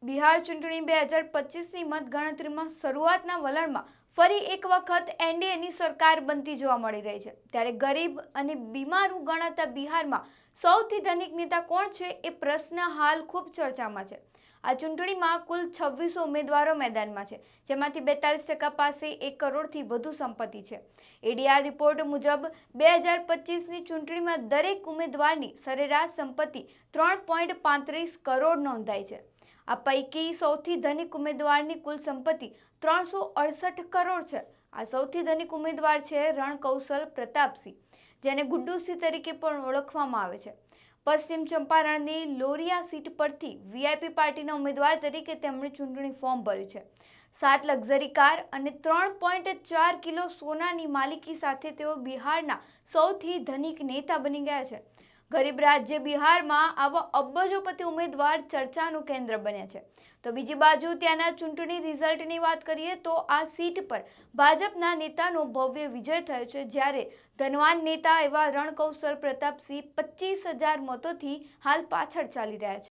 બિહાર ચૂંટણી 2025ની મતગણતરીમાં શરૂઆતના વલણમાં ફરી એક વખત એનડીએની સરકાર બનતી જોવા મળી રહી છે। ત્યારે ગરીબ અને બીમારું ગણાતા બિહારમાં સૌથી ધનિક નેતા કોણ છે એ પ્રશ્ન હાલ ખૂબ ચર્ચામાં છે। આ ચૂંટણીમાં કુલ 26 ઉમેદવારો મેદાનમાં છે, જેમાંથી 42% પાસે 1 કરોડથી વધુ સંપત્તિ છે। એડીઆર રિપોર્ટ મુજબ 2025ની ચૂંટણીમાં દરેક ઉમેદવારની સરેરાશ સંપત્તિ 3.35 કરોડ નોંધાઈ છે। આ પૈકી સૌથી ધનિક ઉમેદવારની કુલ સંપત્તિ 368 કરોડ છે। આ સૌથી ધનિક ઉમેદવાર છે રણકૌશલ પ્રતાપસિંહ, જેને ગુડ્ડુસિંહ તરીકે પણ ઓળખવામાં આવે છે। પશ્ચિમ ચંપારણની લોરિયા સીટ પરથી વીઆઈપી પાર્ટીના ઉમેદવાર તરીકે તેમણે ચૂંટણી ફોર્મ ભર્યું છે। 7 લક્ઝરી કાર અને 3.4 કિલો સોનાની માલિકી સાથે તેઓ બિહારના સૌથી ધનિક નેતા બની ગયા છે। ગરીબ રાજ્ય બિહારમાં આવા અબજોપતિ ઉમેદવાર ચર્ચાનું કેન્દ્ર બન્યા છે। તો બીજી બાજુ ત્યાંના ચૂંટણી રિઝલ્ટની વાત કરીએ તો આ સીટ પર ભાજપના નેતાનો ભવ્ય વિજય થયો છે, જ્યારે ધનવાન નેતા એવા રણકૌશલ પ્રતાપસિંહ 25,000 મતોથી હાલ પાછળ ચાલી રહ્યા છે।